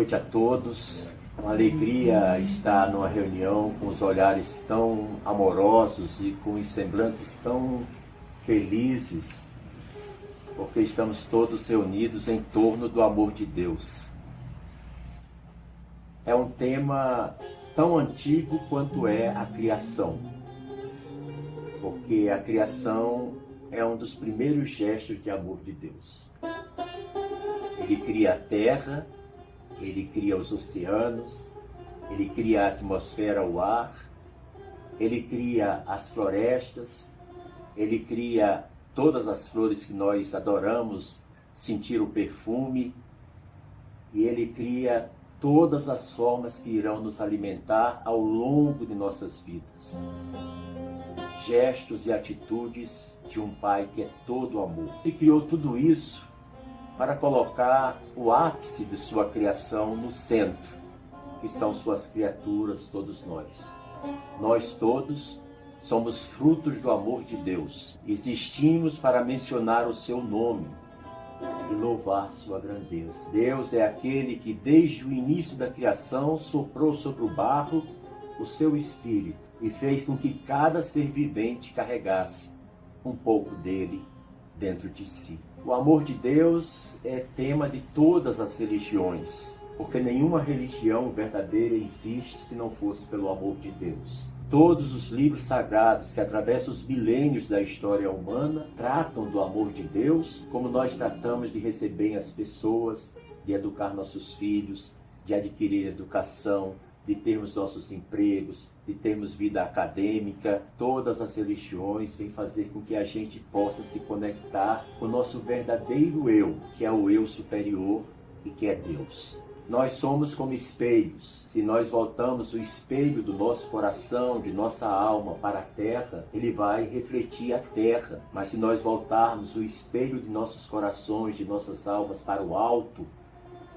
noite a todos. Uma alegria estar numa reunião com os olhares tão amorosos e com os semblantes tão felizes, porque estamos todos reunidos em torno do amor de Deus. É um tema tão antigo quanto é a criação, porque a criação é um dos primeiros gestos de amor de Deus. Ele cria a terra, ele cria os oceanos, ele cria a atmosfera, o ar, ele cria as florestas, ele cria todas as flores que nós adoramos sentir o perfume, e ele cria todas as formas que irão nos alimentar ao longo de nossas vidas. Gestos e atitudes de um Pai que é todo amor. E criou tudo isso para colocar o ápice de sua criação no centro, que são suas criaturas, todos nós. Nós todos somos frutos do amor de Deus. Existimos para mencionar o seu nome e louvar sua grandeza. Deus é aquele que desde o início da criação soprou sobre o barro o seu espírito e fez com que cada ser vivente carregasse um pouco dele dentro de si. O amor de Deus é tema de todas as religiões, porque nenhuma religião verdadeira existe se não fosse pelo amor de Deus. Todos os livros sagrados que atravessam os milênios da história humana tratam do amor de Deus, como nós tratamos de receber as pessoas, de educar nossos filhos, de adquirir educação, de termos nossos empregos, de termos vida acadêmica. Todas as religiões vêm fazer com que a gente possa se conectar com o nosso verdadeiro eu, que é o eu superior e que é Deus. Nós somos como espelhos. Se nós voltamos o espelho do nosso coração, de nossa alma para a terra, ele vai refletir a terra. Mas se nós voltarmos o espelho de nossos corações, de nossas almas para o alto,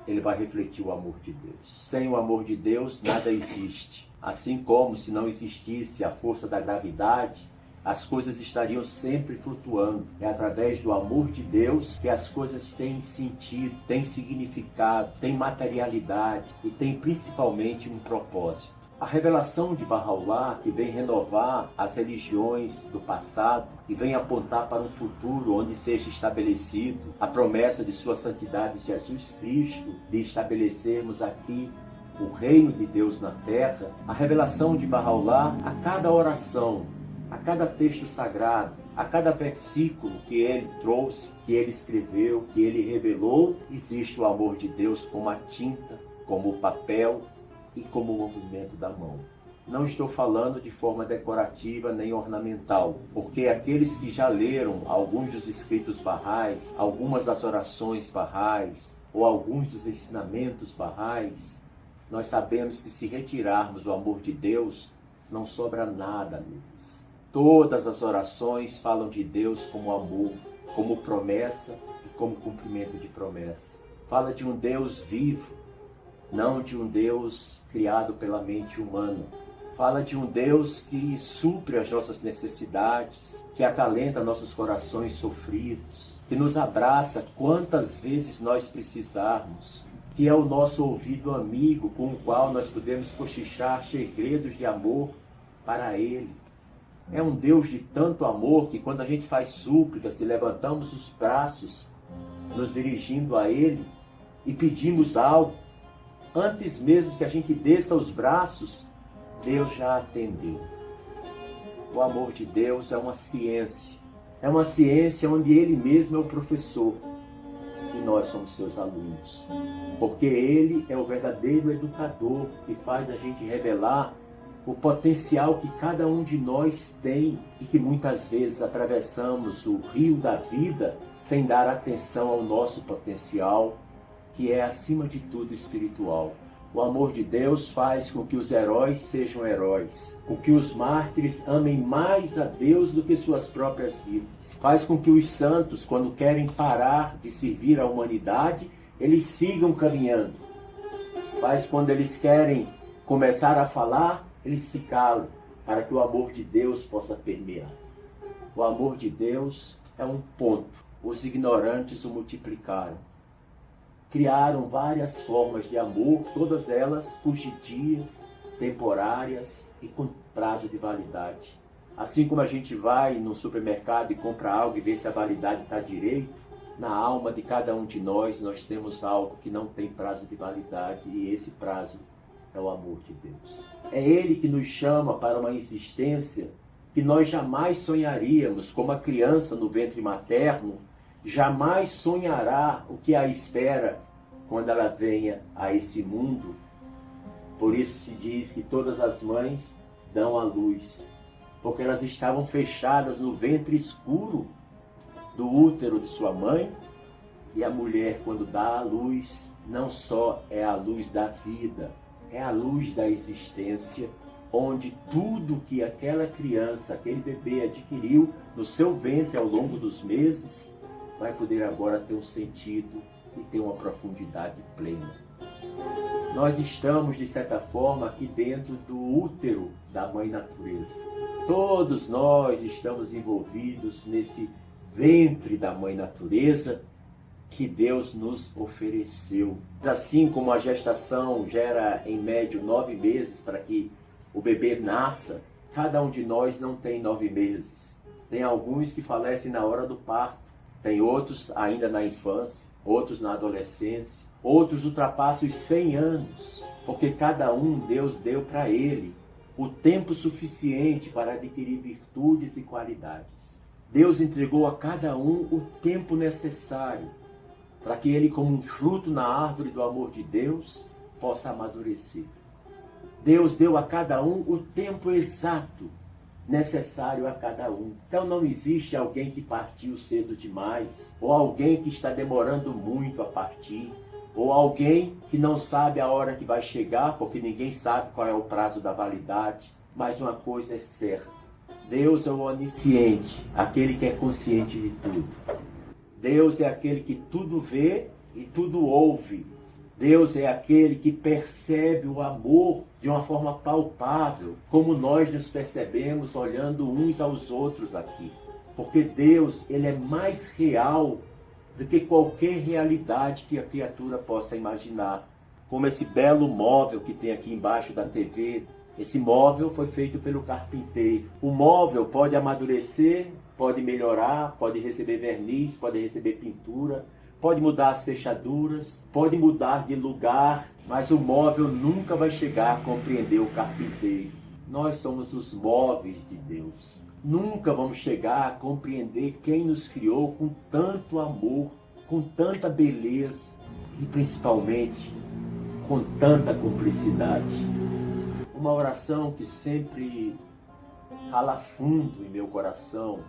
ele vai refletir o amor de Deus. Sem o amor de Deus, nada existe. Assim como se não existisse a força da gravidade, as coisas estariam sempre flutuando. É através do amor de Deus que as coisas têm sentido, têm significado, têm materialidade e têm principalmente um propósito. A revelação de Bahá'u'lláh, que vem renovar as religiões do passado e vem apontar para um futuro onde seja estabelecido a promessa de sua santidade Jesus Cristo, de estabelecermos aqui o reino de Deus na terra. A revelação de Bahá'u'lláh, a cada oração, a cada texto sagrado, a cada versículo que ele trouxe, que ele escreveu, que ele revelou, existe o amor de Deus como a tinta, como o papel e como o movimento da mão. Não estou falando de forma decorativa nem ornamental, porque aqueles que já leram alguns dos escritos Baha'is, algumas das orações Baha'is ou alguns dos ensinamentos Baha'is, nós sabemos que se retirarmos o amor de Deus, não sobra nada neles. Todas as orações falam de Deus como amor, como promessa e como cumprimento de promessa. Fala de um Deus vivo, não de um Deus criado pela mente humana. Fala de um Deus que supre as nossas necessidades, que acalenta nossos corações sofridos, que nos abraça quantas vezes nós precisarmos, que é o nosso ouvido amigo com o qual nós podemos cochichar segredos de amor para Ele. É um Deus de tanto amor que quando a gente faz súplicas e levantamos os braços, nos dirigindo a Ele e pedimos algo, antes mesmo que a gente desça os braços, Deus já atendeu. O amor de Deus é uma ciência onde Ele mesmo é o professor e nós somos seus alunos, porque Ele é o verdadeiro educador que faz a gente revelar o potencial que cada um de nós tem e que muitas vezes atravessamos o rio da vida sem dar atenção ao nosso potencial, que é acima de tudo espiritual. O amor de Deus faz com que os heróis sejam heróis, com que os mártires amem mais a Deus do que suas próprias vidas. Faz com que os santos, quando querem parar de servir a humanidade, eles sigam caminhando. Faz quando eles querem começar a falar, eles se calam, para que o amor de Deus possa permear. O amor de Deus é um ponto. Os ignorantes o multiplicaram. criaram várias formas de amor, todas elas fugidias, temporárias e com prazo de validade. Assim como a gente vai no supermercado e compra algo e vê se a validade está direito, na alma de cada um de nós temos algo que não tem prazo de validade, e esse prazo é o amor de Deus. É Ele que nos chama para uma existência que nós jamais sonharíamos, como a criança no ventre materno jamais sonhará o que a espera quando ela venha a esse mundo. Por isso se diz que todas as mães dão à luz, porque elas estavam fechadas no ventre escuro do útero de sua mãe. E a mulher, quando dá à luz, não só é a luz da vida, é a luz da existência, onde tudo que aquela criança, aquele bebê adquiriu no seu ventre ao longo dos meses, vai poder agora ter um sentido e ter uma profundidade plena. Nós estamos, de certa forma, aqui dentro do útero da Mãe Natureza. Todos nós estamos envolvidos nesse ventre da Mãe Natureza que Deus nos ofereceu. Assim como a gestação gera, em média, 9 meses para que o bebê nasça, cada um de nós não tem 9 meses. Tem alguns que falecem na hora do parto, tem outros ainda na infância, outros na adolescência, outros ultrapassam os 100 anos, porque cada um Deus deu para ele o tempo suficiente para adquirir virtudes e qualidades. Deus entregou a cada um o tempo necessário para que ele, como um fruto na árvore do amor de Deus, possa amadurecer. Deus deu a cada um o tempo exato necessário a cada um. Então não existe alguém que partiu cedo demais, ou alguém que está demorando muito a partir, ou alguém que não sabe a hora que vai chegar, porque ninguém sabe qual é o prazo da validade. Mas uma coisa é certa: Deus é o onisciente, aquele que é consciente de tudo. Deus é aquele que tudo vê e tudo ouve. Deus é aquele que percebe o amor de uma forma palpável, como nós nos percebemos olhando uns aos outros aqui. Porque Deus, ele é mais real do que qualquer realidade que a criatura possa imaginar. Como esse belo móvel que tem aqui embaixo da TV. Esse móvel foi feito pelo carpinteiro. O móvel pode amadurecer, pode melhorar, pode receber verniz, pode receber pintura, pode mudar as fechaduras, pode mudar de lugar, mas o móvel nunca vai chegar a compreender o carpinteiro. Nós somos os móveis de Deus. Nunca vamos chegar a compreender quem nos criou com tanto amor, com tanta beleza e principalmente com tanta cumplicidade. Uma oração que sempre cala fundo em meu coração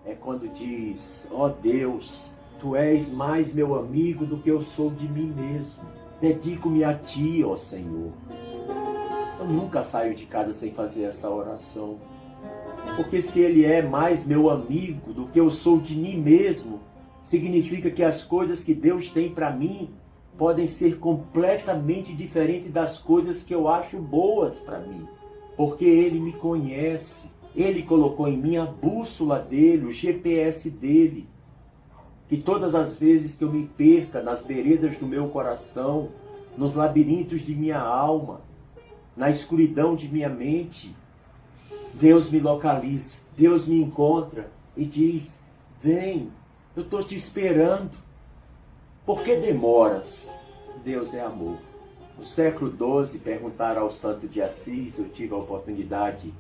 é quando diz: ó Deus, Tu és mais meu amigo do que eu sou de mim mesmo. Dedico-me a Ti, ó Senhor. Eu nunca saio de casa sem fazer essa oração. Porque se Ele é mais meu amigo do que eu sou de mim mesmo, significa que as coisas que Deus tem para mim podem ser completamente diferentes das coisas que eu acho boas para mim. Porque Ele me conhece. Ele colocou em mim a bússola dele, o GPS dele. Que todas as vezes que eu me perca nas veredas do meu coração, nos labirintos de minha alma, na escuridão de minha mente, Deus me localiza, Deus me encontra e diz: vem, eu estou te esperando. Por que demoras? Deus é amor. No século XII, perguntaram ao santo de Assis, eu tive a oportunidade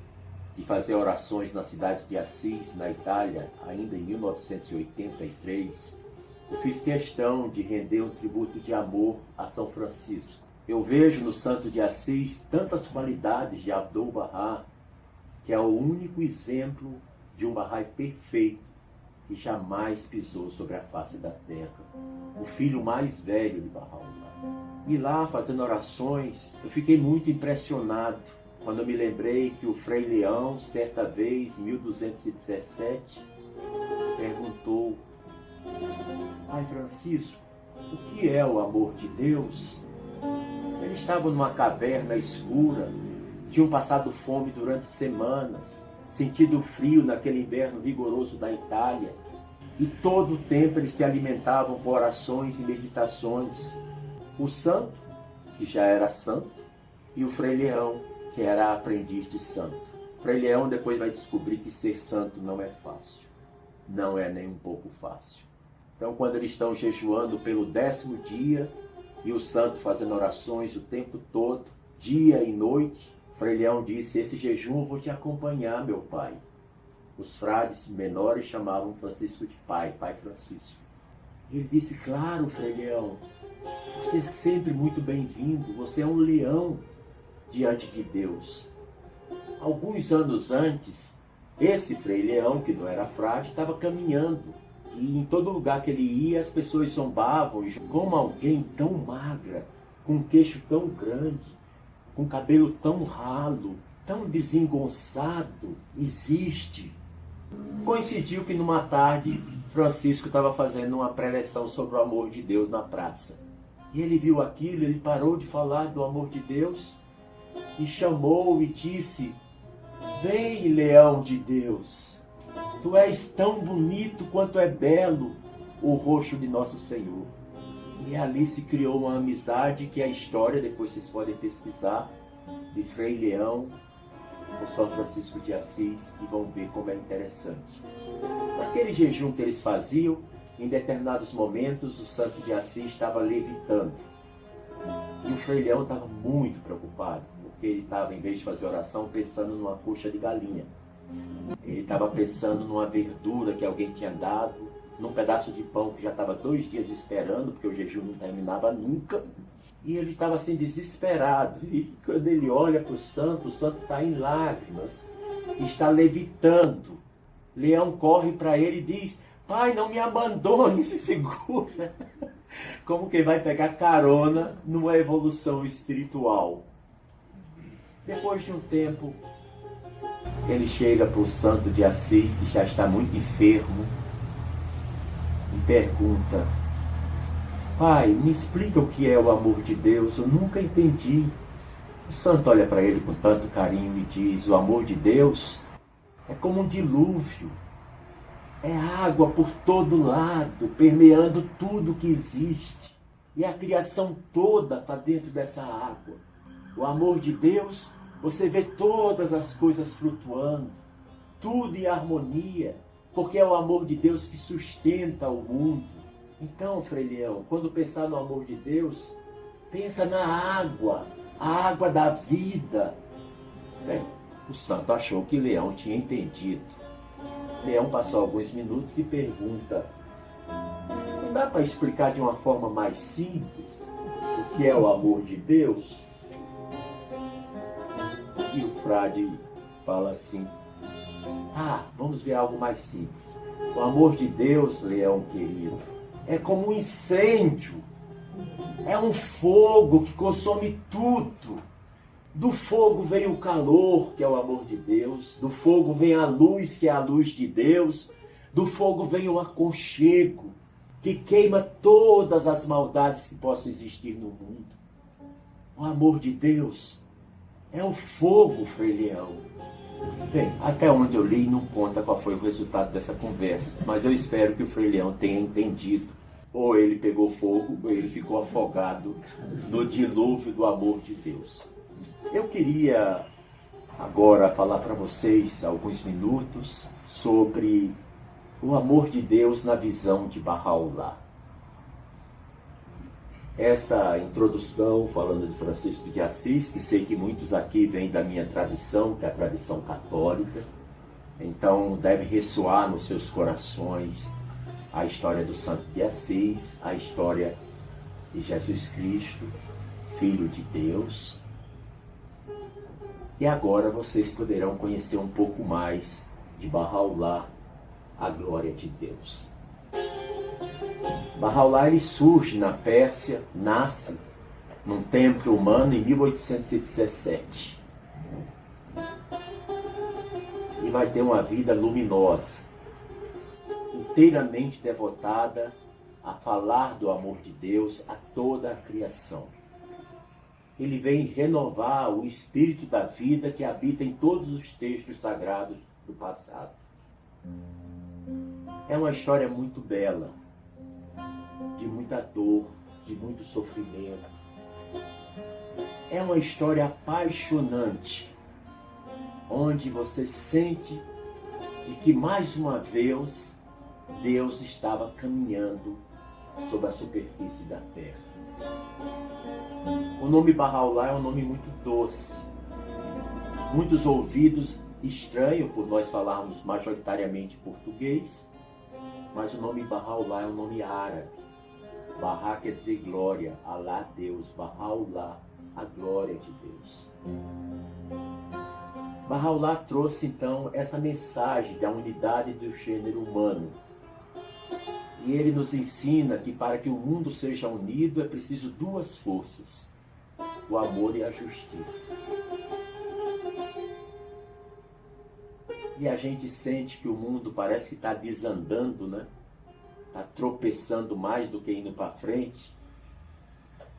de fazer orações na cidade de Assis, na Itália, ainda em 1983. Eu fiz questão de render um tributo de amor a São Francisco. Eu vejo no santo de Assis tantas qualidades de Abdu'l-Bahá, que é o único exemplo de um Bahá'í perfeito que jamais pisou sobre a face da terra. O filho mais velho de Baha'u'lláh. E lá, fazendo orações, eu fiquei muito impressionado quando eu me lembrei que o Frei Leão, certa vez, em 1217, perguntou: Pai Francisco, o que é o amor de Deus? Ele estava numa caverna escura, tinham passado fome durante semanas, sentido frio naquele inverno rigoroso da Itália. E todo o tempo eles se alimentavam com orações e meditações. O santo, que já era santo, e o Frei Leão, que era aprendiz de santo. Frei Leão depois vai descobrir que ser santo não é fácil. Não é nem um pouco fácil. Então, quando eles estão jejuando pelo 10º dia, e o santo fazendo orações o tempo todo, dia e noite, Frei Leão disse: esse jejum eu vou te acompanhar, meu pai. Os frades menores chamavam Francisco de pai, pai Francisco. Ele disse: claro, Frei Leão, você é sempre muito bem-vindo, você é um leão diante de Deus. Alguns anos antes, esse Frei Leão, que não era frade, estava caminhando. E em todo lugar que ele ia, as pessoas zombavam. Como alguém tão magra, com um queixo tão grande, com cabelo tão ralo, tão desengonçado, existe? Coincidiu que numa tarde, Francisco estava fazendo uma preleção sobre o amor de Deus na praça. E ele viu aquilo, ele parou de falar do amor de Deus e chamou e disse: vem, leão de Deus, tu és tão bonito quanto é belo o rosto de nosso Senhor. E ali se criou uma amizade que é a história, depois vocês podem pesquisar, de Frei Leão com São Francisco de Assis, e vão ver como é interessante. Naquele jejum que eles faziam, em determinados momentos, o santo de Assis estava levitando. E o Frei Leão estava muito preocupado, porque ele estava, em vez de fazer oração, pensando numa coxa de galinha. Ele estava pensando numa verdura que alguém tinha dado, num pedaço de pão que já estava 2 dias esperando, porque o jejum não terminava nunca. E ele estava assim desesperado. E quando ele olha para o santo está em lágrimas, está levitando. Leão corre para ele e diz: pai, não me abandone, se segura. Como quem vai pegar carona numa evolução espiritual. Depois de um tempo, ele chega para o santo de Assis, que já está muito enfermo, e pergunta: pai, me explica o que é o amor de Deus, eu nunca entendi. O santo olha para ele com tanto carinho e diz: o amor de Deus é como um dilúvio. É água por todo lado, permeando tudo que existe. E a criação toda está dentro dessa água. O amor de Deus, você vê todas as coisas flutuando, tudo em harmonia, porque é o amor de Deus que sustenta o mundo. Então, Frei Leão, quando pensar no amor de Deus, pensa na água, a água da vida. Bem, o santo achou que Leão tinha entendido. Leão passou alguns minutos e pergunta: não dá para explicar de uma forma mais simples o que é o amor de Deus? E o frade fala assim: vamos ver algo mais simples. O amor de Deus, Leão querido, é como um incêndio. É um fogo que consome tudo. Do fogo vem o calor, que é o amor de Deus. Do fogo vem a luz, que é a luz de Deus. Do fogo vem o aconchego, que queima todas as maldades que possam existir no mundo. O amor de Deus é o fogo, Frei Leão. Bem, até onde eu li não conta qual foi o resultado dessa conversa, mas eu espero que o Frei Leão tenha entendido. Ou ele pegou fogo, ou ele ficou afogado no dilúvio do amor de Deus. Eu queria agora falar para vocês alguns minutos sobre o amor de Deus na visão de Bahá'u'lláh. Essa introdução, falando de Francisco de Assis, que sei que muitos aqui vêm da minha tradição, que é a tradição católica, então deve ressoar nos seus corações a história do Santo de Assis, a história de Jesus Cristo, Filho de Deus. E agora vocês poderão conhecer um pouco mais de Bahá'u'lláh, a glória de Deus. Bahá'u'lláh ele surge na Pérsia, nasce num templo humano em 1817. E vai ter uma vida luminosa, inteiramente devotada a falar do amor de Deus a toda a criação. Ele vem renovar o espírito da vida que habita em todos os textos sagrados do passado. É uma história muito bela, de muita dor, de muito sofrimento. É uma história apaixonante, onde você sente de que mais uma vez Deus estava caminhando sobre a superfície da terra. O nome Bahá'u'lláh é um nome muito doce. Muitos ouvidos estranhos por nós falarmos majoritariamente português, mas o nome Bahá'u'lláh é um nome árabe. Bahá quer dizer glória, Alá Deus, Bahá'u'lláh, a glória de Deus. Bahá'u'lláh trouxe então essa mensagem da unidade do gênero humano. E ele nos ensina que para que o mundo seja unido é preciso duas forças: o amor e a justiça. E a gente sente que o mundo parece que está desandando, né? Está tropeçando mais do que indo para frente,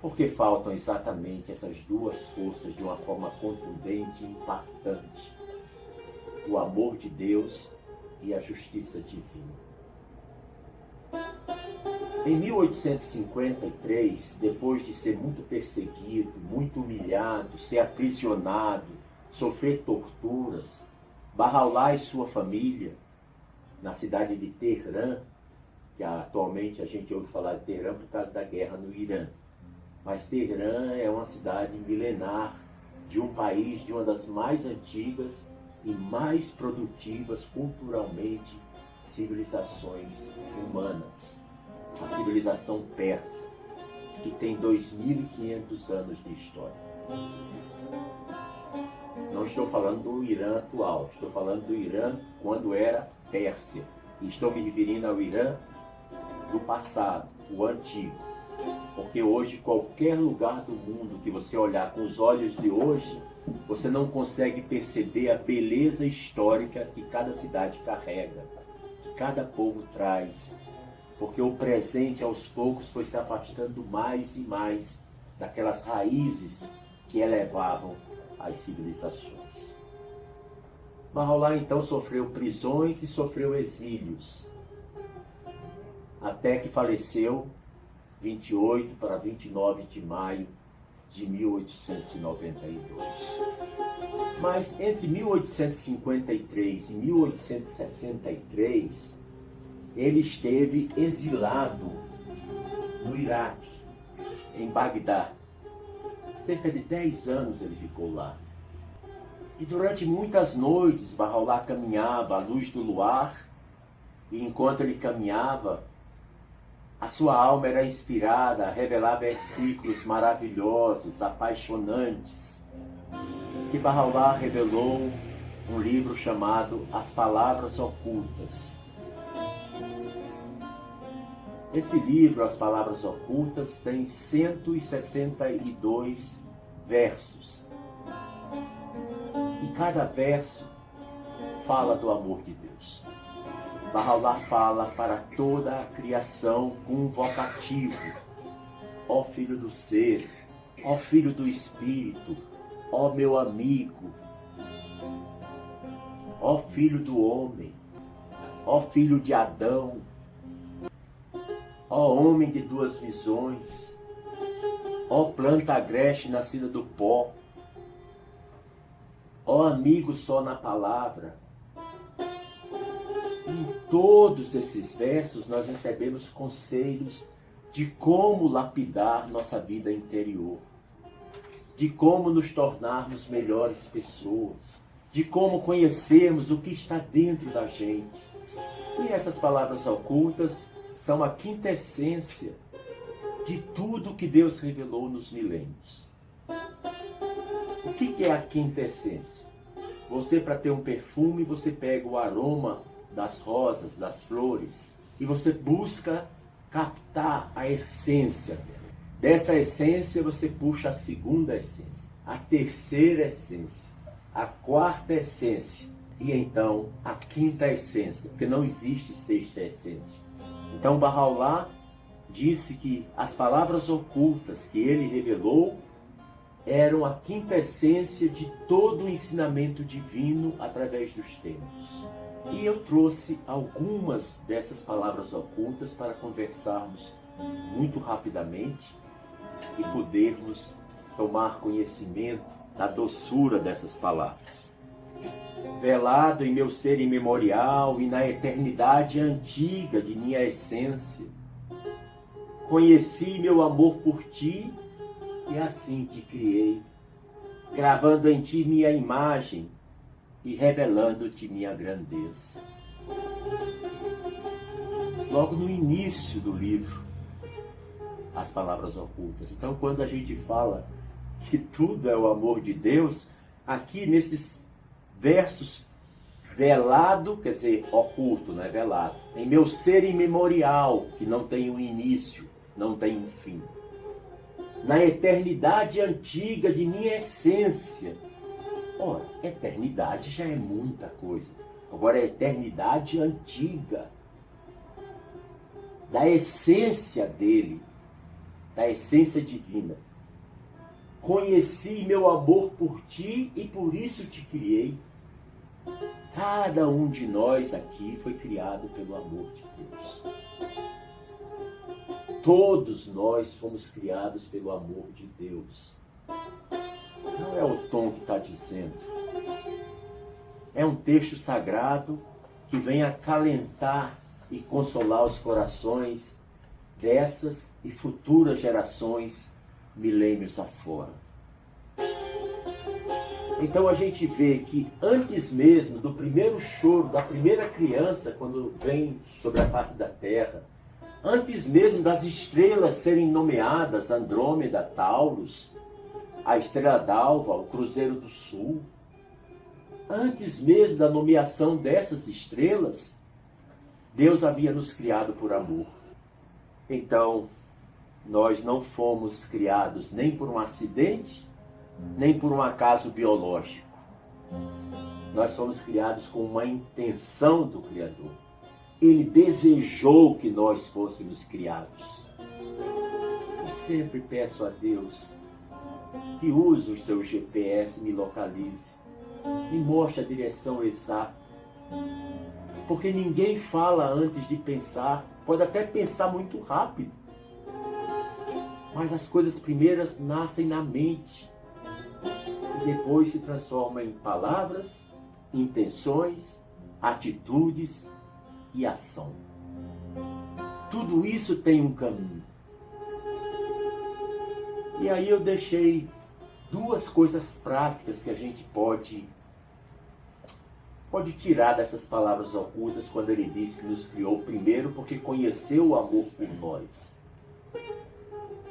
porque faltam exatamente essas duas forças de uma forma contundente e impactante: o amor de Deus e a justiça divina. Em 1853, depois de ser muito perseguido, muito humilhado, ser aprisionado, sofrer torturas, Bahá'u'lláh e sua família, na cidade de Teherã, que atualmente a gente ouve falar de Teherã por causa da guerra no Irã, mas Teherã é uma cidade milenar de um país, de uma das mais antigas e mais produtivas culturalmente civilizações humanas, a civilização persa, que tem 2.500 anos de história. Não estou falando do Irã atual, estou falando do Irã quando era Pérsia. E estou me referindo ao Irã do passado, o antigo. Porque hoje, qualquer lugar do mundo que você olhar com os olhos de hoje, você não consegue perceber a beleza histórica que cada cidade carrega, que cada povo traz. Porque o presente, aos poucos, foi se afastando mais e mais daquelas raízes que elevavam as civilizações. Bahá'u'lláh, então, sofreu prisões e sofreu exílios, até que faleceu 28 para 29 de maio de 1892. Mas entre 1853 e 1863, ele esteve exilado no Iraque, em Bagdá. Cerca de 10 anos ele ficou lá. E durante muitas noites, Bahá'u'lláh caminhava à luz do luar, e enquanto ele caminhava, a sua alma era inspirada a revelar versículos maravilhosos, apaixonantes, que Bahá'u'lláh revelou um livro chamado As Palavras Ocultas. Esse livro, As Palavras Ocultas, tem 162 versos. E cada verso fala do amor de Deus. Bahá'u'lláh fala para toda a criação com um vocativo: ó filho do ser, ó filho do espírito, ó meu amigo, ó filho do homem, ó filho de Adão, ó homem de duas visões, ó planta agreste nascida do pó, ó amigo só na palavra. Em todos esses versos nós recebemos conselhos de como lapidar nossa vida interior, de como nos tornarmos melhores pessoas, de como conhecermos o que está dentro da gente. E essas palavras ocultas são a quintessência de tudo que Deus revelou nos milênios. O que é a quintessência? Você, para ter um perfume, você pega o aroma das rosas, das flores, e você busca captar a essência dela. Dessa essência você puxa a segunda essência, a terceira essência, a quarta essência e então a quinta essência, porque não existe sexta essência. Então Bahá'u'lláh disse que as palavras ocultas que ele revelou eram a quinta essência de todo o ensinamento divino através dos tempos. E eu trouxe algumas dessas palavras ocultas para conversarmos muito rapidamente e podermos tomar conhecimento da doçura dessas palavras. Velado em meu ser imemorial e na eternidade antiga de minha essência, conheci meu amor por ti e assim te criei, gravando em ti minha imagem e revelando-te minha grandeza. Logo no início do livro, as palavras ocultas. Então, quando a gente fala que tudo é o amor de Deus, aqui nesses versos, velado, quer dizer, oculto, não é velado, em meu ser imemorial, que não tem um início, não tem um fim, na eternidade antiga de minha essência. Ora, eternidade já é muita coisa. Agora, a eternidade antiga, da essência dele, da essência divina. Conheci meu amor por ti e por isso te criei. Cada um de nós aqui foi criado pelo amor de Deus. Todos nós fomos criados pelo amor de Deus. Não é o Tom que está dizendo. É um texto sagrado que vem acalentar e consolar os corações dessas e futuras gerações, milênios afora. Então a gente vê que antes mesmo do primeiro choro da primeira criança, quando vem sobre a face da terra, antes mesmo das estrelas serem nomeadas, Andrômeda, Taurus, a Estrela d'Alva, o Cruzeiro do Sul, antes mesmo da nomeação dessas estrelas, Deus havia nos criado por amor. Então, nós não fomos criados nem por um acidente, nem por um acaso biológico. Nós fomos criados com uma intenção do Criador. Ele desejou que nós fôssemos criados. Eu sempre peço a Deus que use o seu GPS, me localize, me mostre a direção exata. Porque ninguém fala antes de pensar, pode até pensar muito rápido, mas as coisas primeiras nascem na mente e depois se transformam em palavras, intenções, atitudes e ação. Tudo isso tem um caminho. E aí eu deixei duas coisas práticas que a gente pode tirar dessas palavras ocultas quando ele diz que nos criou primeiro porque conheceu o amor por nós.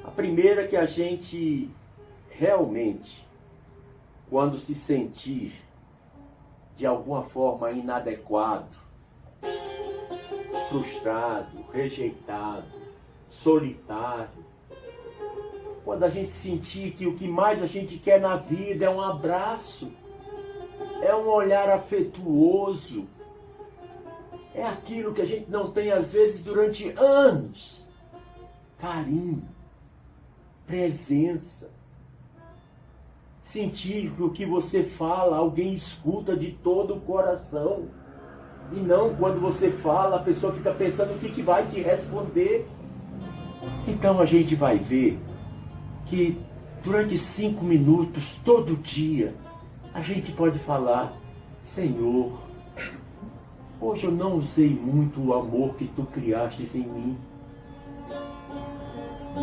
A primeira é que a gente realmente, quando se sentir de alguma forma inadequado, frustrado, rejeitado, solitário, quando a gente sentir que o que mais a gente quer na vida é um abraço, é um olhar afetuoso, é aquilo que a gente não tem às vezes durante anos, carinho, presença, sentir que o que você fala, alguém escuta de todo o coração, e não quando você fala, a pessoa fica pensando o que vai te responder. Então a gente vai ver que durante 5 minutos, todo dia, a gente pode falar: Senhor, hoje eu não usei muito o amor que Tu criaste em mim.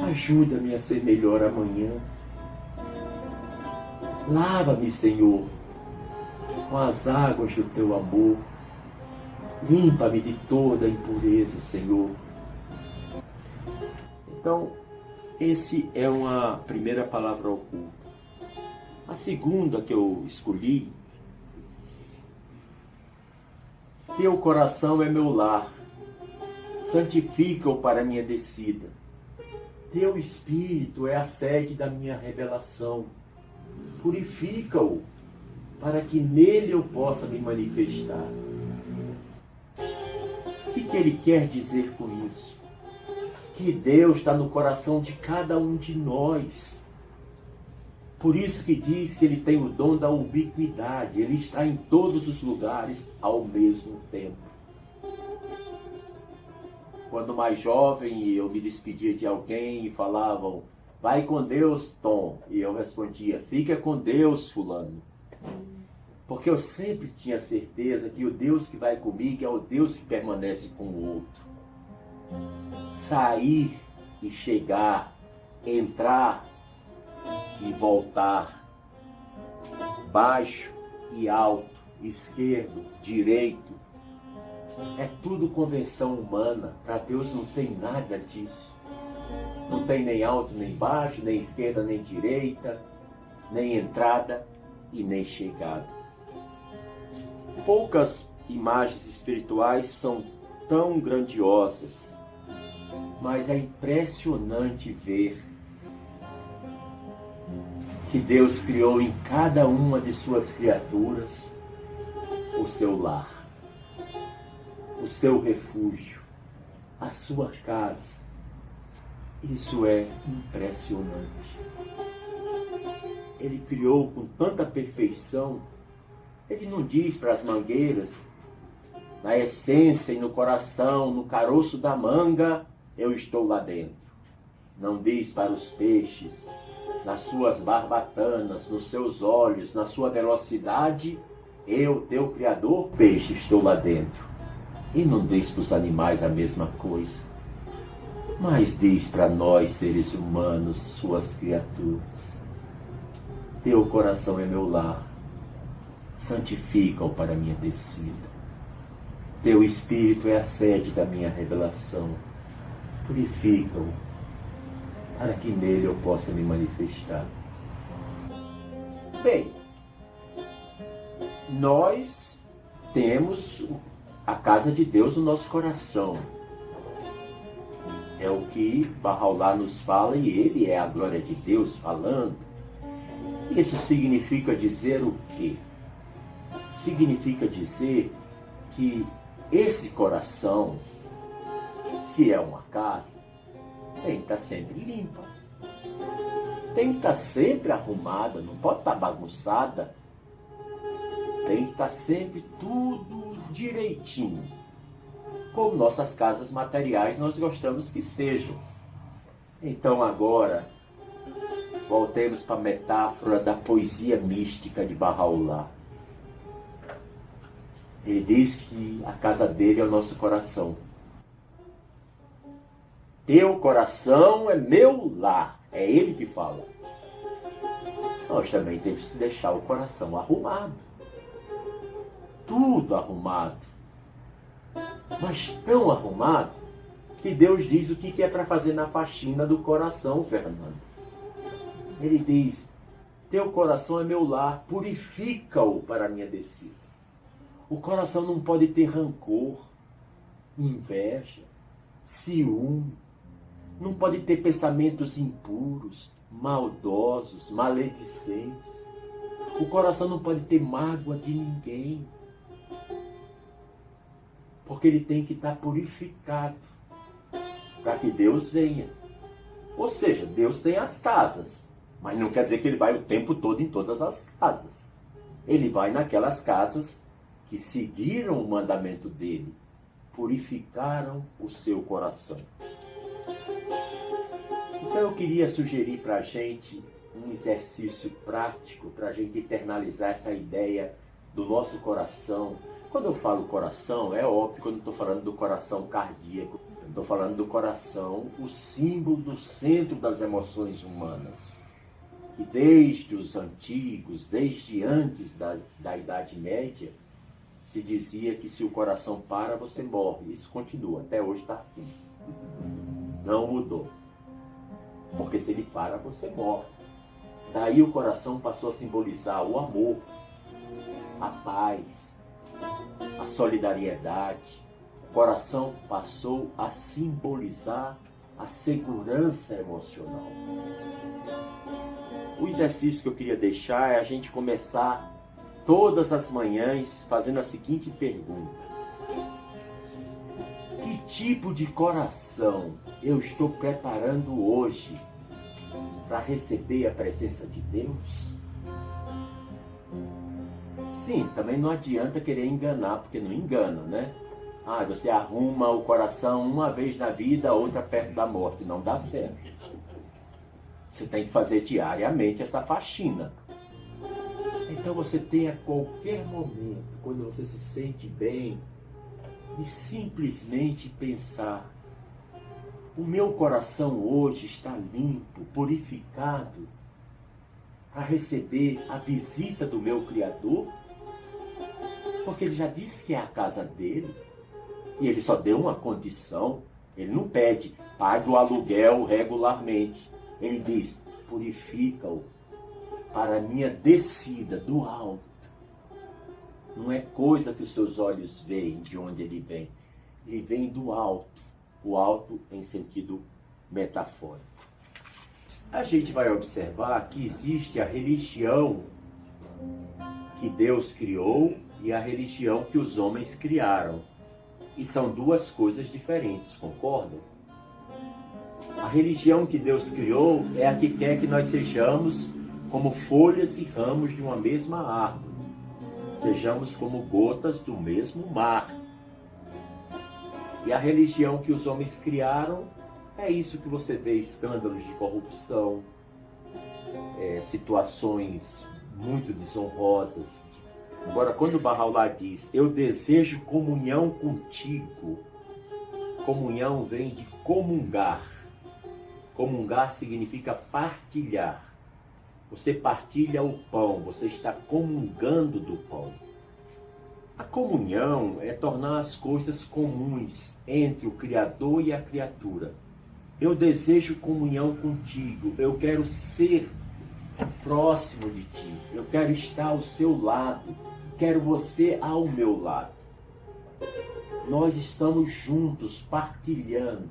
Ajuda-me a ser melhor amanhã. Lava-me, Senhor, com as águas do Teu amor. Limpa-me de toda a impureza, Senhor. Então, essa é uma primeira palavra oculta. A segunda que eu escolhi: Teu coração é meu lar, santifica-o para minha descida. Teu Espírito é a sede da minha revelação, purifica-o para que nele eu possa me manifestar. O que ele quer dizer com isso? Que Deus está no coração de cada um de nós. Por isso que diz que ele tem o dom da ubiquidade, ele está em todos os lugares ao mesmo tempo. Quando mais jovem, eu me despedia de alguém e falavam, vai com Deus, Tom. E eu respondia, fica com Deus, fulano. Porque eu sempre tinha certeza que o Deus que vai comigo é o Deus que permanece com o outro. Sair e chegar, entrar e voltar, baixo e alto, esquerdo, direito, é tudo convenção humana. Para Deus não tem nada disso. Não tem nem alto nem baixo, nem esquerda nem direita, nem entrada e nem chegada. Poucas imagens espirituais são tão grandiosas, mas é impressionante ver que Deus criou em cada uma de suas criaturas o seu lar, o seu refúgio, a sua casa. Isso é impressionante. Ele criou com tanta perfeição. Ele não diz para as mangueiras, na essência e no coração, no caroço da manga, eu estou lá dentro. Não diz para os peixes, nas suas barbatanas, nos seus olhos, na sua velocidade, eu, teu Criador, peixe, estou lá dentro. E não diz para os animais a mesma coisa, mas diz para nós, seres humanos, suas criaturas, teu coração é meu lar, santifica-o para a minha descida. Teu Espírito é a sede da minha revelação, purifica-o, para que nele eu possa me manifestar. Bem, nós temos a casa de Deus no nosso coração. É o que Bahá'u'lláh nos fala e ele é a glória de Deus falando. Isso significa dizer o quê? Significa dizer que esse coração, se é uma casa, tem que estar sempre limpa. Tem que estar sempre arrumada, não pode estar bagunçada. Tem que estar sempre tudo direitinho. Como nossas casas materiais nós gostamos que sejam. Então agora, voltemos para a metáfora da poesia mística de Bahá'u'lláh. Ele diz que a casa dele é o nosso coração. Teu coração é meu lar. É ele que fala. Nós também temos que deixar o coração arrumado. Tudo arrumado. Mas tão arrumado que Deus diz o que é para fazer na faxina do coração, Fernando. Ele diz, teu coração é meu lar, purifica-o para a minha descida. O coração não pode ter rancor, inveja, ciúme, não pode ter pensamentos impuros, maldosos, maledicentes. O coração não pode ter mágoa de ninguém, porque ele tem que estar purificado para que Deus venha. Ou seja, Deus tem as casas, mas não quer dizer que ele vai o tempo todo em todas as casas. Ele vai naquelas casas que seguiram o mandamento dele, purificaram o seu coração. Então eu queria sugerir para a gente um exercício prático para a gente internalizar essa ideia do nosso coração. Quando eu falo coração, é óbvio que eu não estou falando do coração cardíaco, eu estou falando do coração, o símbolo do centro das emoções humanas. Que desde os antigos, desde antes da Idade Média, se dizia que se o coração para, você morre. Isso continua, até hoje está assim. Não mudou. Porque se ele para, você morre. Daí o coração passou a simbolizar o amor, a paz, a solidariedade. O coração passou a simbolizar a segurança emocional. O exercício que eu queria deixar é a gente começar todas as manhãs fazendo a seguinte pergunta: que tipo de coração eu estou preparando hoje para receber a presença de Deus? Sim, também não adianta querer enganar, porque não engana, né? Ah, você arruma o coração uma vez na vida, outra perto da morte. Não dá certo. Você tem que fazer diariamente essa faxina. Então você tem a qualquer momento, quando você se sente bem, de simplesmente pensar: o meu coração hoje está limpo, purificado, para receber a visita do meu Criador, porque ele já disse que é a casa dele, e ele só deu uma condição. Ele não pede: pague o aluguel regularmente. Ele diz: purifica-o para a minha descida do alto. Não é coisa que os seus olhos veem de onde ele vem. Ele vem do alto. O alto em sentido metafórico. A gente vai observar que existe a religião que Deus criou e a religião que os homens criaram. E são duas coisas diferentes, concordam? A religião que Deus criou é a que quer que nós sejamos como folhas e ramos de uma mesma árvore. Sejamos como gotas do mesmo mar. E a religião que os homens criaram é isso que você vê: escândalos de corrupção, situações muito desonrosas. Agora, quando o Bahá'u'lláh diz: eu desejo comunhão contigo, comunhão vem de comungar. Comungar significa partilhar. Você partilha o pão, você está comungando do pão. A comunhão é tornar as coisas comuns entre o Criador e a criatura. Eu desejo comunhão contigo, eu quero ser próximo de ti, eu quero estar ao seu lado, quero você ao meu lado. Nós estamos juntos, partilhando,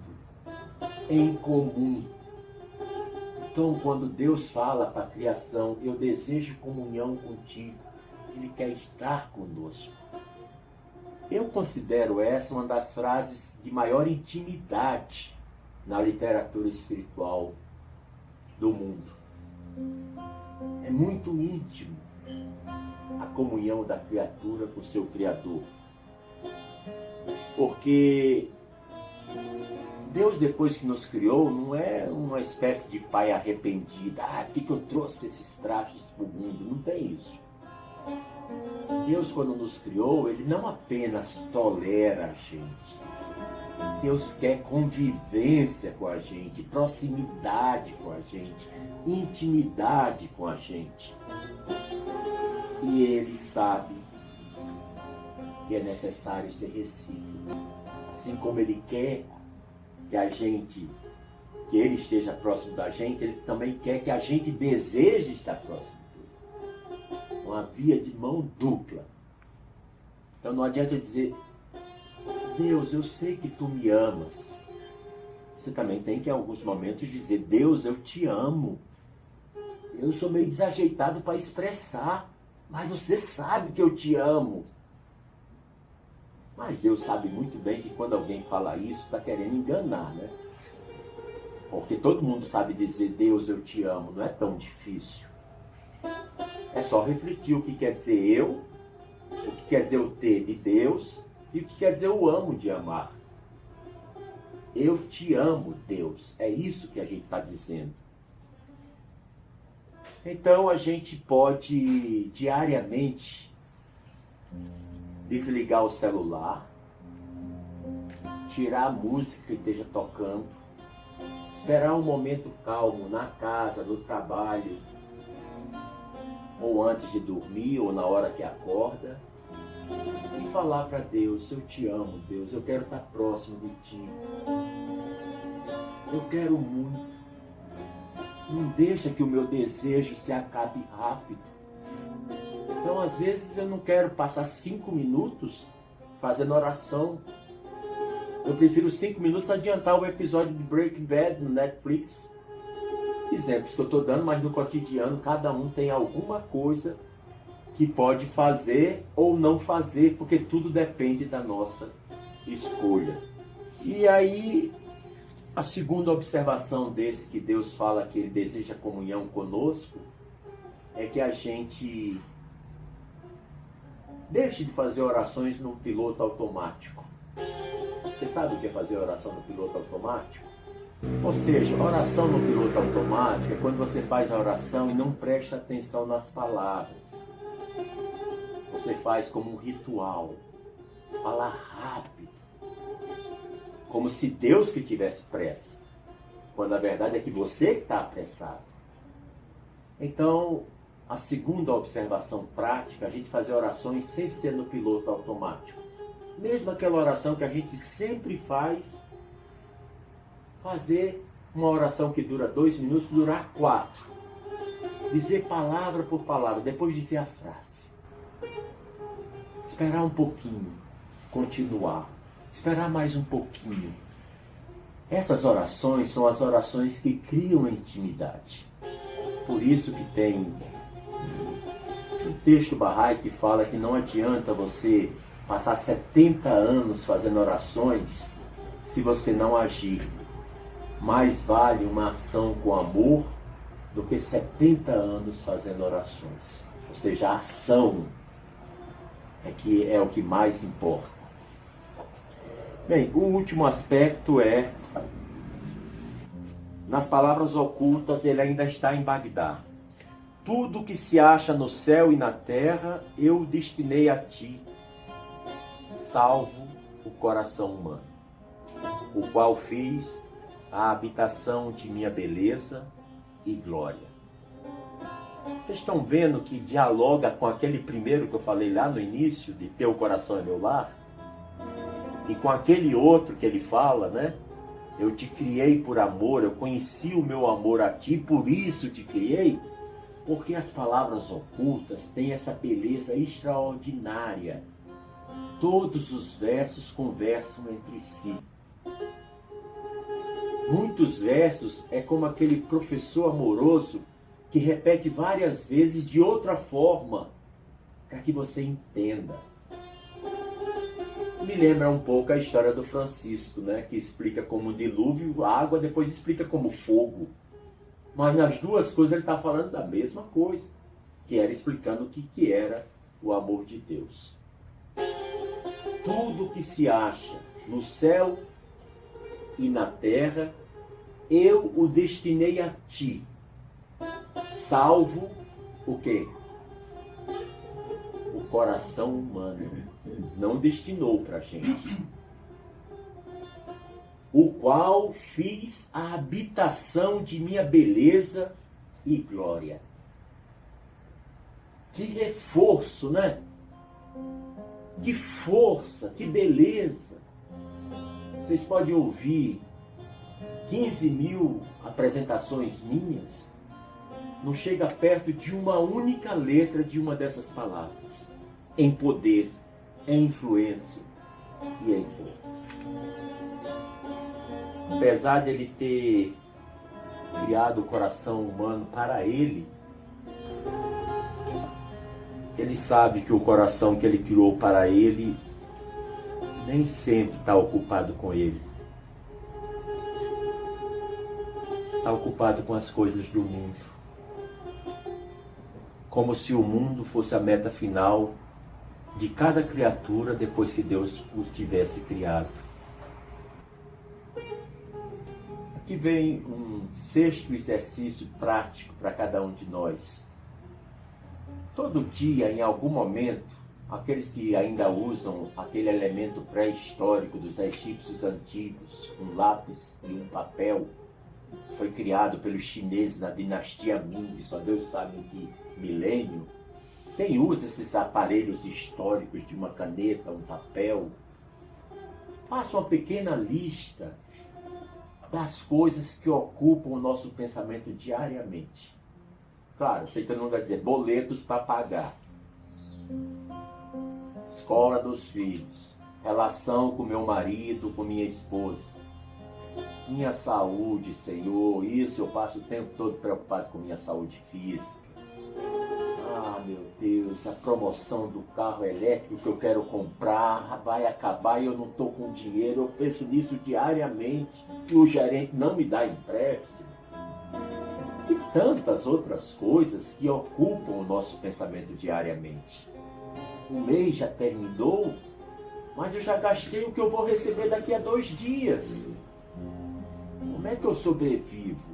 em comum. Então, quando Deus fala para a criação: eu desejo comunhão contigo, Ele quer estar conosco. Eu considero essa uma das frases de maior intimidade na literatura espiritual do mundo. É muito íntimo a comunhão da criatura com o seu Criador. Porque Deus, depois que nos criou, não é uma espécie de pai arrependido. Ah, por que eu trouxe esses trastes para o mundo? Não tem isso. Deus, quando nos criou, Ele não apenas tolera a gente. Deus quer convivência com a gente, proximidade com a gente, intimidade com a gente. E Ele sabe que é necessário ser recíproco. Assim como Ele quer que Ele esteja próximo da gente, Ele também quer que a gente deseje estar próximo dele. Uma via de mão dupla. Então não adianta dizer: Deus, eu sei que tu me amas. Você também tem que, em alguns momentos, dizer: Deus, eu te amo. Eu sou meio desajeitado para expressar, mas você sabe que eu te amo. Mas Deus sabe muito bem que quando alguém fala isso, está querendo enganar, né? Porque todo mundo sabe dizer: Deus, eu te amo. Não é tão difícil. É só refletir o que quer dizer eu, o que quer dizer o ter de Deus e o que quer dizer o amo de amar. Eu te amo, Deus. É isso que a gente está dizendo. Então a gente pode diariamente desligar o celular, tirar a música que esteja tocando, esperar um momento calmo na casa, no trabalho, ou antes de dormir, ou na hora que acorda, e falar para Deus: eu te amo, Deus, eu quero estar próximo de ti. Eu quero muito. Não deixa que o meu desejo se acabe rápido. Então, às vezes, eu não quero passar 5 minutos fazendo oração. Eu prefiro 5 minutos adiantar o episódio de Breaking Bad no Netflix. Exemplos que eu estou dando, mas no cotidiano cada um tem alguma coisa que pode fazer ou não fazer, porque tudo depende da nossa escolha. E aí A segunda observação desse que Deus fala que Ele deseja comunhão conosco é que a gente deixe de fazer orações no piloto automático. Você sabe o que é fazer oração no piloto automático? Ou seja, oração no piloto automático é quando você faz a oração e não presta atenção nas palavras. Você faz como um ritual, falar rápido, como se Deus que tivesse pressa, quando a verdade é que você que está apressado. Então, a segunda observação prática, a gente fazer orações sem ser no piloto automático. Mesmo aquela oração que a gente sempre faz, fazer uma oração que dura 2 minutos, durar 4. Dizer palavra por palavra, depois dizer a frase. Esperar um pouquinho, continuar. Esperar mais um pouquinho. Essas orações são as orações que criam intimidade. Por isso que tem um texto Bahá'í que fala que não adianta você passar 70 anos fazendo orações se você não agir. Mais vale uma ação com amor do que 70 anos fazendo orações. Ou seja, a ação é o que mais importa. Bem, o último aspecto é, nas palavras ocultas, ele ainda está em Bagdá. Tudo que se acha no céu e na terra, eu destinei a ti, salvo o coração humano, o qual fiz a habitação de minha beleza e glória. Vocês estão vendo que dialoga com aquele primeiro que eu falei lá no início, de teu coração é meu lar? E com aquele outro que ele fala, né? Eu te criei por amor, eu conheci o meu amor a ti, por isso te criei. Porque as palavras ocultas têm essa beleza extraordinária. Todos os versos conversam entre si. Muitos versos é como aquele professor amoroso que repete várias vezes de outra forma, para que você entenda. Me lembra um pouco a história do Francisco, né? Que explica como dilúvio, água, depois explica como fogo. Mas nas duas coisas ele está falando da mesma coisa, que era explicando o que era o amor de Deus. Tudo que se acha no céu e na terra, eu o destinei a ti, salvo o quê? O coração humano. Não destinou para a gente. O qual fiz a habitação de minha beleza e glória. Que reforço, né? Que força, que beleza. Vocês podem ouvir 15.000 apresentações minhas, não chega perto de uma única letra de uma dessas palavras. Em poder, em influência e em força. Apesar dele ter criado o coração humano para ele, ele sabe que o coração que ele criou para ele nem sempre está ocupado com ele. Está ocupado com as coisas do mundo. Como se o mundo fosse a meta final de cada criatura depois que Deus o tivesse criado. Aqui vem um sexto exercício prático para cada um de nós. Todo dia, em algum momento, aqueles que ainda usam aquele elemento pré-histórico dos egípcios antigos, um lápis e um papel, foi criado pelos chineses na dinastia Ming, só Deus sabe em que milênio. Quem usa esses aparelhos históricos de uma caneta, um papel, faça uma pequena lista das coisas que ocupam o nosso pensamento diariamente. Claro, sei que eu não vou dizer boletos para pagar, escola dos filhos, relação com meu marido, com minha esposa, minha saúde, Senhor, isso eu passo o tempo todo preocupado com minha saúde física. Ah, meu Deus, a promoção do carro elétrico que eu quero comprar vai acabar e eu não estou com dinheiro. Eu penso nisso diariamente e o gerente não me dá empréstimo. E tantas outras coisas que ocupam o nosso pensamento diariamente. O mês já terminou, mas eu já gastei o que eu vou receber daqui a 2 dias. Como é que eu sobrevivo?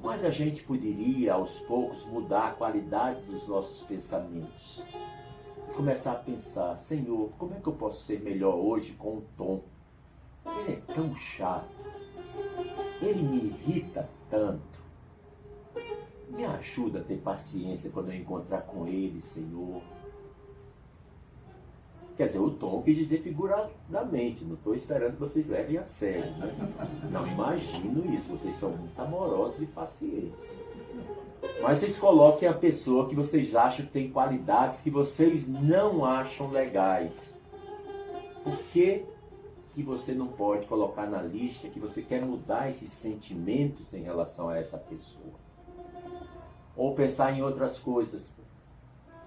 Mas a gente poderia, aos poucos, mudar a qualidade dos nossos pensamentos. Começar a pensar, Senhor, como é que eu posso ser melhor hoje com o Tom? Ele é tão chato. Ele me irrita tanto. Me ajuda a ter paciência quando eu encontrar com ele, Senhor. Quer dizer, o Tom quis dizer figuradamente, não estou esperando que vocês levem a sério, né? Não imagino isso, vocês são muito amorosos e pacientes. Mas vocês coloquem a pessoa que vocês acham que tem qualidades que vocês não acham legais. Por que que você não pode colocar na lista que você quer mudar esses sentimentos em relação a essa pessoa? Ou pensar em outras coisas.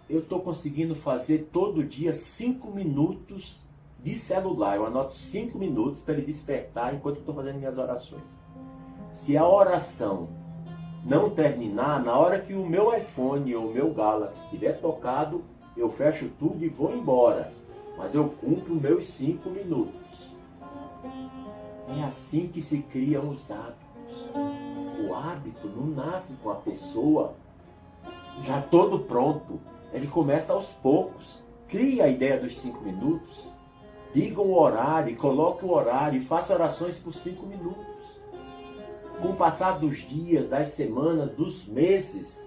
Eu estou conseguindo fazer todo dia 5 minutos de celular. Eu anoto 5 minutos para ele despertar enquanto eu estou fazendo minhas orações. Se a oração não terminar, na hora que o meu iPhone ou o meu Galaxy estiver tocado, eu fecho tudo e vou embora. Mas eu cumpro meus 5 minutos. É assim que se criam os hábitos. O hábito não nasce com a pessoa já todo pronto. Ele começa aos poucos. Cria a ideia dos 5 minutos. Diga um horário, coloque o horário e faça orações por 5 minutos. Com o passar dos dias, das semanas, dos meses,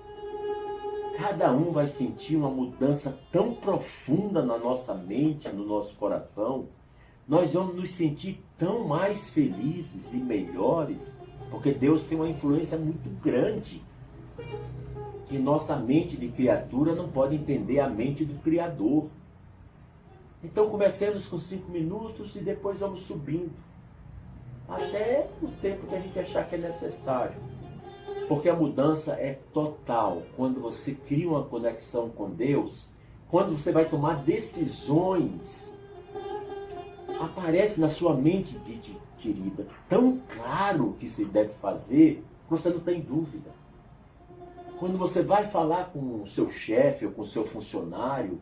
cada um vai sentir uma mudança tão profunda na nossa mente, no nosso coração. Nós vamos nos sentir tão mais felizes e melhores, porque Deus tem uma influência muito grande. Que nossa mente de criatura não pode entender a mente do Criador. Então comecemos com 5 minutos e depois vamos subindo. Até o tempo que a gente achar que é necessário. Porque a mudança é total. Quando você cria uma conexão com Deus, quando você vai tomar decisões, aparece na sua mente, querida, tão claro o que você deve fazer, que você não tem dúvida. Quando você vai falar com o seu chefe, ou com o seu funcionário,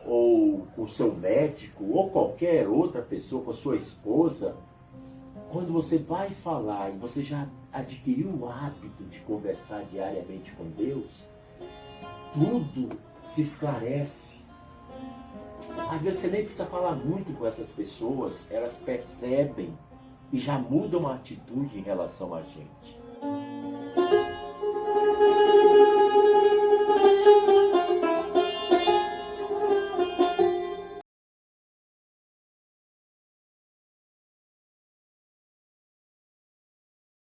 ou com o seu médico, ou qualquer outra pessoa, com a sua esposa, quando você vai falar e você já adquiriu o hábito de conversar diariamente com Deus, tudo se esclarece. Às vezes você nem precisa falar muito com essas pessoas, elas percebem e já mudam a atitude em relação a gente.